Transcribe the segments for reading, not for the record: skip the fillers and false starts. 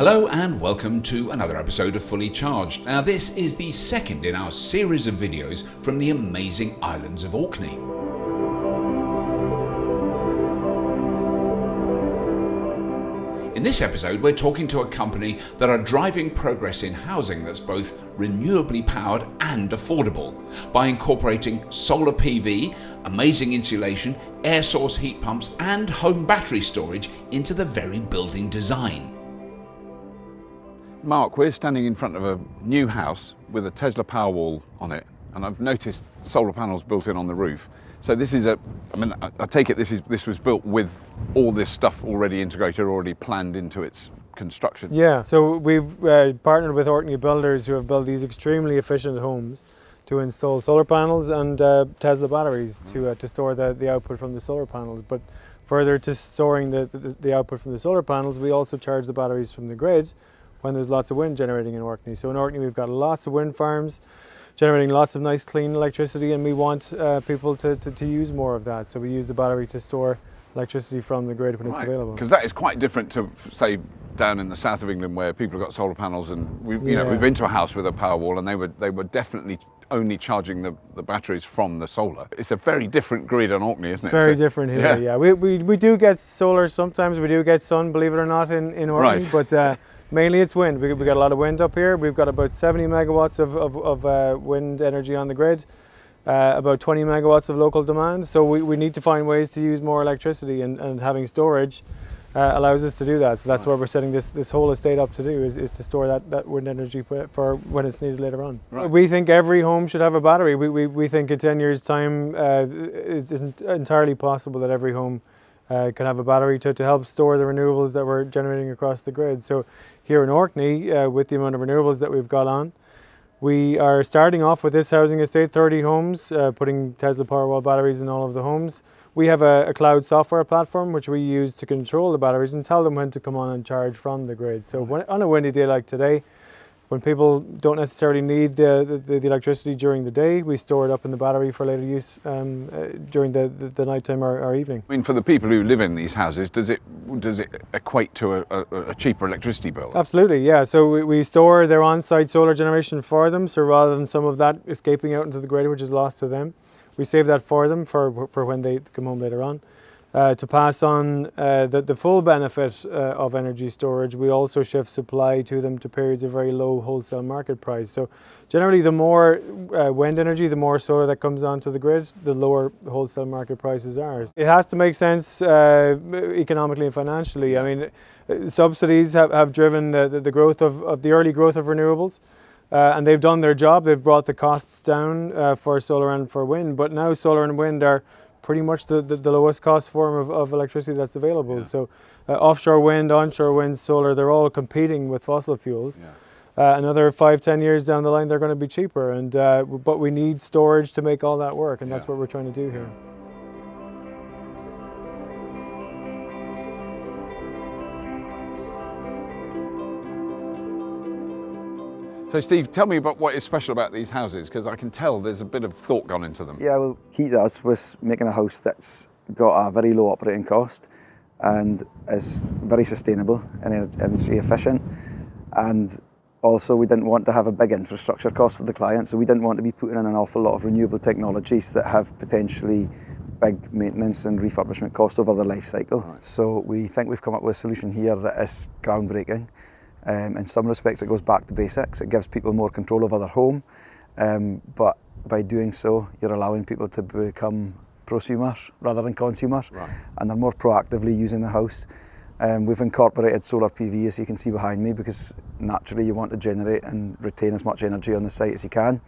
Hello and welcome to another episode of Fully Charged. Now this is the second in our series of videos from the amazing islands of Orkney. In this episode we're talking to a company that are driving progress in housing that's both renewably powered and affordable by incorporating solar PV, amazing insulation, air source heat pumps and home battery storage into the very building design. Mark, we're standing in front of a new house with a Tesla Powerwall on it, and I've noticed solar panels built in on the roof. So this is I take it this was built with all this stuff already integrated, already planned into its construction. Yeah, so we've partnered with Orkney builders who have built these extremely efficient homes to install solar panels and Tesla batteries to store the output from the solar panels. But further to storing the output from the solar panels, we also charge the batteries from the grid when there's lots of wind generating in Orkney. So in Orkney we've got lots of wind farms generating lots of nice clean electricity, and we want people to use more of that. So we use the battery to store electricity from the grid when it's available. Because that is quite different to, say, down in the south of England where people have got solar panels, and we've been to a house with a Powerwall and they were definitely only charging the batteries from the solar. It's a very different grid on Orkney, isn't it? It's very different here, yeah. We do get solar sometimes, we do get sun, believe it or not, in Orkney, but mainly it's wind. We got a lot of wind up here. We've got about 70 megawatts of wind energy on the grid, about 20 megawatts of local demand. So we need to find ways to use more electricity, and having storage allows us to do that. So that's what we're setting this whole estate up to do, is to store that wind energy for when it's needed later on. Right. We think every home should have a battery. We think in 10 years' time it isn't entirely possible that every home can have a battery to help store the renewables that we're generating across the grid. So here in Orkney, with the amount of renewables that we've got on, we are starting off with this housing estate, 30 homes, putting Tesla Powerwall batteries in all of the homes. We have a cloud software platform which we use to control the batteries and tell them when to come on and charge from the grid. So on a windy day like today, when people don't necessarily need the electricity during the day, we store it up in the battery for later use during the nighttime or evening. I mean, for the people who live in these houses, does it equate to a cheaper electricity bill? Absolutely, yeah. So we store their on-site solar generation for them. So rather than some of that escaping out into the grid, which is lost to them, we save that for them for when they come home later on. To pass on the full benefit of energy storage, we also shift supply to them to periods of very low wholesale market price. So generally the more wind energy, the more solar that comes onto the grid, the lower wholesale market prices are. It has to make sense economically and financially. I mean, subsidies have driven the growth of the early growth of renewables. And they've done their job. They've brought the costs down for solar and for wind. But now solar and wind are pretty much the lowest cost form of electricity that's available. Yeah. So offshore wind, onshore wind, solar, they're all competing with fossil fuels. Yeah. Another 5-10 years down the line, they're going to be cheaper. And but we need storage to make all that work, and that's what we're trying to do here. So Steve, tell me about what is special about these houses, because I can tell there's a bit of thought gone into them. Yeah, well, key to us was making a house that's got a very low operating cost and is very sustainable and energy efficient. And also we didn't want to have a big infrastructure cost for the client, so we didn't want to be putting in an awful lot of renewable technologies that have potentially big maintenance and refurbishment cost over the life cycle. Right. So we think we've come up with a solution here that is groundbreaking. In some respects it goes back to basics. It gives people more control over their home, but by doing so you're allowing people to become prosumers rather than consumers. Right. And they're more proactively using the house. We've incorporated solar PV, as you can see behind me, because naturally you want to generate and retain as much energy on the site as you can.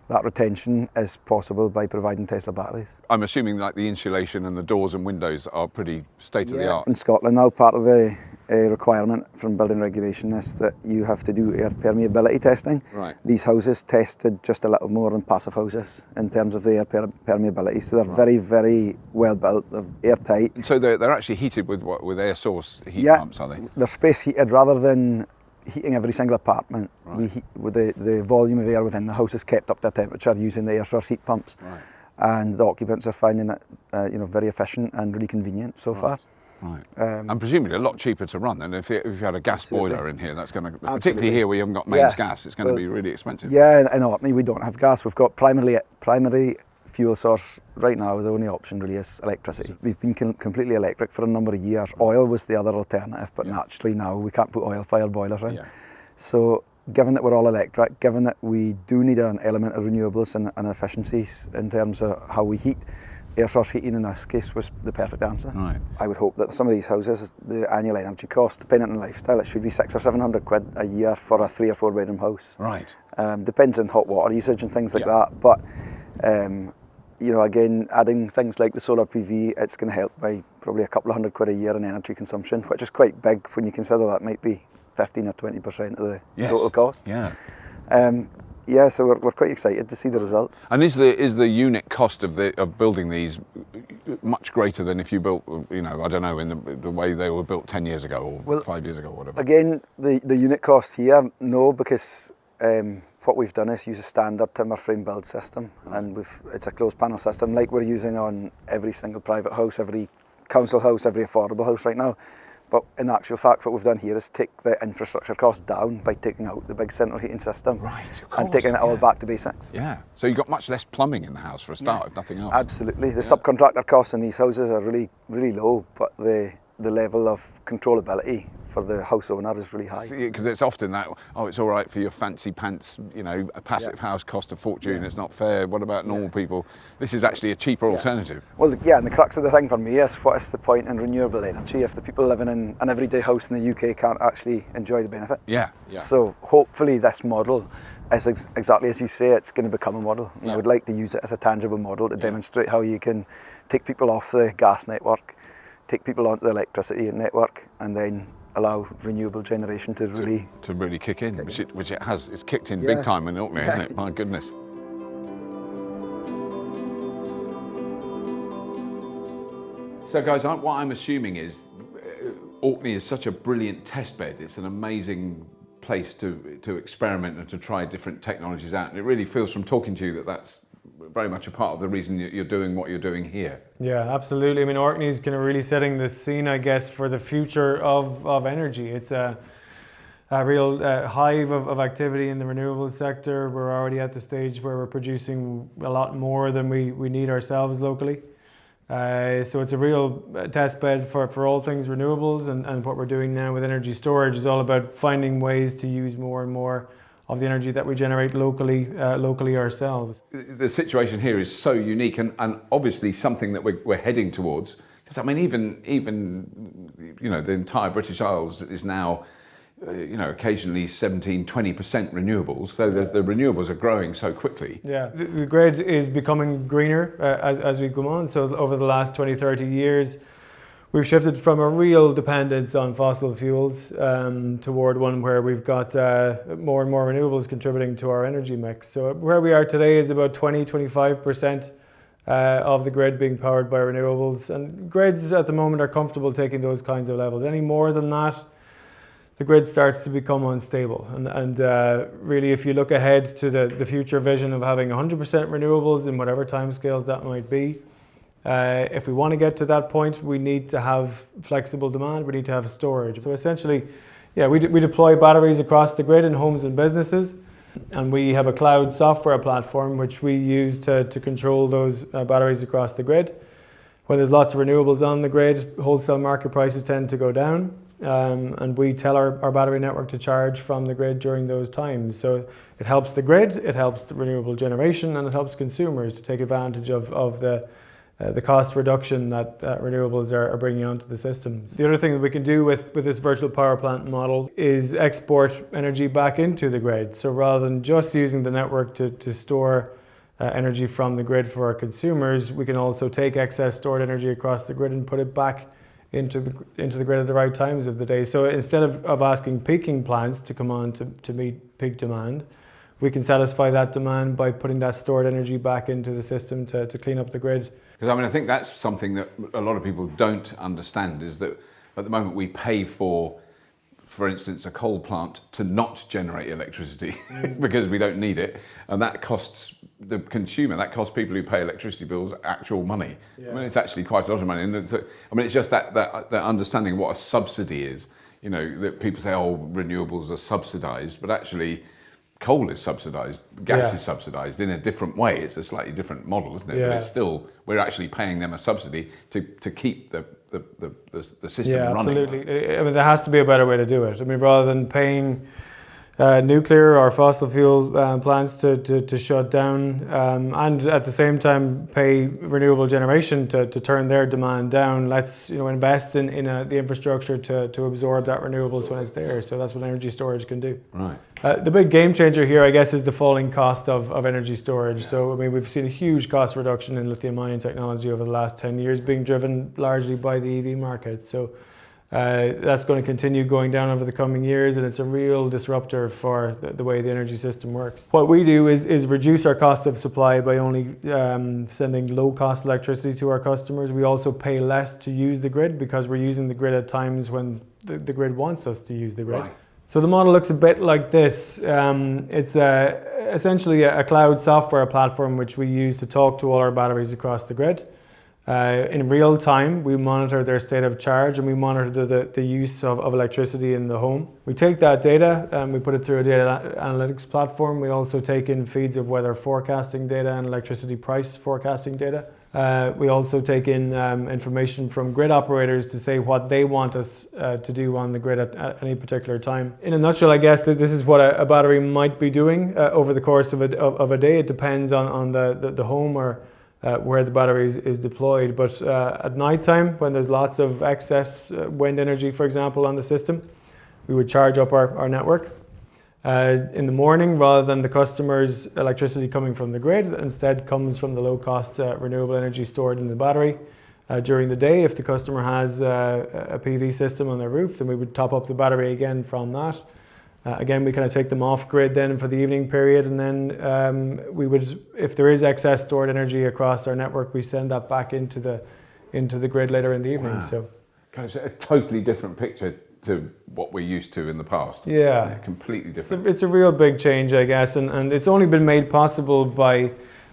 That retention is possible by providing Tesla batteries. I'm assuming like the insulation and the doors and windows are pretty state-of-the-art. In Scotland now, part of the requirement from building regulation is that you have to do air permeability testing. Right. These houses tested just a little more than passive houses in terms of the air permeability, so they're very, very well built, they're airtight. And so they're actually heated with air source heat pumps, are they? They're space heated rather than heating every single apartment. Right. We heat with the volume of air within the house is kept up to a temperature using the air source heat pumps. Right. And the occupants are finding it very efficient and really convenient so far. Right. And presumably a lot cheaper to run than if you had a gas boiler in here. That's going to, particularly here where you haven't got mains gas, it's going to be really expensive. Yeah, in Orkney we don't have gas. We've got primary fuel source right now. The only option really is electricity. We've been completely electric for a number of years. Oil was the other alternative, but naturally now we can't put oil-fired boilers in. Yeah. So given that we're all electric, given that we do need an element of renewables and efficiencies in terms of how we heat, air source heating in this case was the perfect answer. Right. I would hope that some of these houses, the annual energy cost, depending on lifestyle, it should be 600 or 700 quid a year for a 3 or 4 bedroom house. Right. Depends on hot water usage and things like that. But you know, again, adding things like the solar PV, it's going to help by probably a couple of hundred quid a year in energy consumption, which is quite big when you consider that might be 15 or 20% of the total cost. Yeah. Yeah, so we're quite excited to see the results. And is the unit cost of building these much greater than if you built, you know, I don't know, in the way they were built 10 years ago or 5 years ago or whatever? Again, the unit cost here, no, because what we've done is use a standard timber frame build system, and it's a closed panel system like we're using on every single private house, every council house, every affordable house right now. But in actual fact, what we've done here is take the infrastructure cost down by taking out the big central heating system, right, of course, and taking it all back to basics. Yeah, so you've got much less plumbing in the house for a start, if nothing else. Absolutely. The subcontractor costs in these houses are really, really low, but the level of controllability for the house owner is really high. Because it's often that, oh, it's all right for your fancy pants, you know, a passive house cost a fortune, it's not fair, what about normal people? This is actually a cheaper alternative. Well, yeah, and the crux of the thing for me is, what is the point in renewable energy if the people living in an everyday house in the UK can't actually enjoy the benefit? Yeah. So hopefully this model is exactly as you say, it's going to become a model. And I would like to use it as a tangible model to demonstrate how you can take people off the gas network, take people onto the electricity network, and then allow renewable generation to really kick in, which it has. It's kicked in big time in Orkney, isn't it? My goodness. So guys, what I'm assuming is Orkney is such a brilliant test bed. It's an amazing place to experiment and to try different technologies out. And it really feels from talking to you that that's very much a part of the reason you're doing what you're doing here. Yeah, absolutely. I mean, Orkney is kind of really setting the scene, I guess, for the future of energy. It's a real hive of activity in the renewable sector. We're already at the stage where we're producing a lot more than we need ourselves locally. So it's a real test bed for all things renewables, and what we're doing now with energy storage is all about finding ways to use more and more of the energy that we generate locally ourselves. The situation here is so unique and obviously something that we're heading towards. Because I mean, even you know, the entire British Isles is now you know, occasionally 17-20% renewables. So the renewables are growing so quickly. Yeah, the grid is becoming greener as we go on. So over the last 20-30 years, we've shifted from a real dependence on fossil fuels toward one where we've got more and more renewables contributing to our energy mix. So where we are today is about 20-25% of the grid being powered by renewables. And grids at the moment are comfortable taking those kinds of levels. Any more than that, the grid starts to become unstable. And really, if you look ahead to the future vision of having 100% renewables in whatever timescales that might be, if we want to get to that point, we need to have flexible demand, we need to have storage. So essentially, yeah, we deploy batteries across the grid in homes and businesses, and we have a cloud software platform which we use to control those batteries across the grid. When there's lots of renewables on the grid, wholesale market prices tend to go down, and we tell our battery network to charge from the grid during those times. So it helps the grid, it helps the renewable generation, and it helps consumers to take advantage of the cost reduction that renewables are bringing onto the systems. The other thing that we can do with this virtual power plant model is export energy back into the grid. So rather than just using the network to store energy from the grid for our consumers, we can also take excess stored energy across the grid and put it back into the grid at the right times of the day. So instead of asking peaking plants to come on to meet peak demand, we can satisfy that demand by putting that stored energy back into the system to clean up the grid. Because I mean, I think that's something that a lot of people don't understand, is that at the moment we pay for for instance, a coal plant to not generate electricity because we don't need it, and that costs the consumer, that costs people who pay electricity bills actual money. I mean, it's actually quite a lot of money. And it's just that understanding of what a subsidy is. You know, that people say, oh, renewables are subsidised, but actually coal is subsidised, gas is subsidised in a different way. It's a slightly different model, isn't it? But it's still, we're actually paying them a subsidy to keep the system running. Absolutely. I mean, there has to be a better way to do it. I mean, rather than paying nuclear or fossil fuel plants to shut down, and at the same time pay renewable generation to turn their demand down, let's invest in the infrastructure to absorb that renewables when it's there. So that's what energy storage can do. Right. The big game changer here, I guess, is the falling cost of energy storage. So, I mean, we've seen a huge cost reduction in lithium-ion technology over the last 10 years, being driven largely by the EV market. So that's going to continue going down over the coming years, and it's a real disruptor for the way the energy system works. What we do is reduce our cost of supply by only sending low-cost electricity to our customers. We also pay less to use the grid because we're using the grid at times when the grid wants us to use the grid. Right. So the model looks a bit like this. It's essentially a cloud software platform which we use to talk to all our batteries across the grid. In real time, we monitor their state of charge and we monitor the use of electricity in the home. We take that data and we put it through a data analytics platform. We also take in feeds of weather forecasting data and electricity price forecasting data. We also take in information from grid operators to say what they want us to do on the grid at any particular time. In a nutshell, I guess that this is what a battery might be doing over the course of a day. It depends on the home or where the battery is deployed. But at night time, when there's lots of excess wind energy, for example, on the system, we would charge up our network. In the morning, rather than the customer's electricity coming from the grid, instead comes from the low-cost renewable energy stored in the battery. During the day, if the customer has a PV system on their roof, then we would top up the battery again from that. Again, we kind of take them off grid then for the evening period, and then we would, if there is excess stored energy across our network, we send that back into the grid later in the evening. Wow. So, kind of a totally different picture to what we're used to in the past. Yeah. Completely different. It's a real big change, I guess, and it's only been made possible by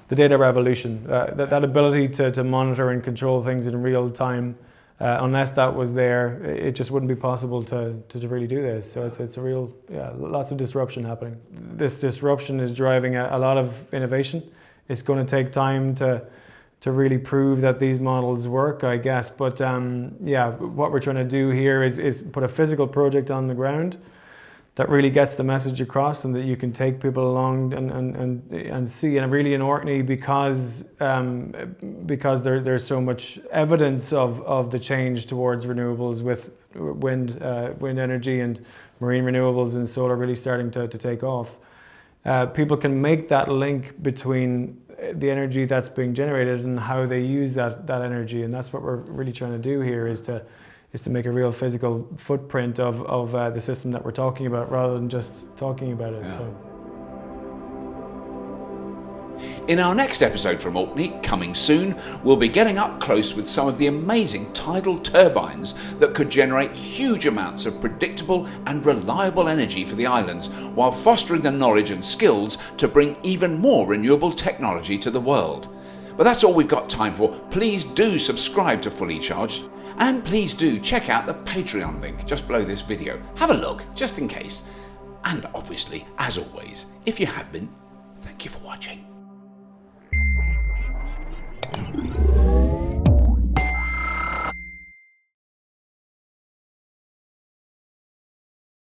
the data revolution, that ability to monitor and control things in real time. Unless that was there, it just wouldn't be possible to really do this. So it's a real, lots of disruption happening. This disruption is driving a lot of innovation. It's going to take time to really prove that these models work, I guess. But what we're trying to do here is put a physical project on the ground that really gets the message across, and that you can take people along and see. And really in Orkney, because there's so much evidence of the change towards renewables with wind energy and marine renewables and solar really starting to take off. People can make that link between the energy that's being generated and how they use that energy, and that's what we're really trying to do here, is to make a real physical footprint of the system that we're talking about, rather than just talking about it. Yeah. So. In our next episode from Orkney, coming soon, we'll be getting up close with some of the amazing tidal turbines that could generate huge amounts of predictable and reliable energy for the islands, while fostering the knowledge and skills to bring even more renewable technology to the world. But that's all we've got time for. Please do subscribe to Fully Charged, and please do check out the Patreon link just below this video. Have a look, just in case. And obviously, as always, if you have been, thank you for watching.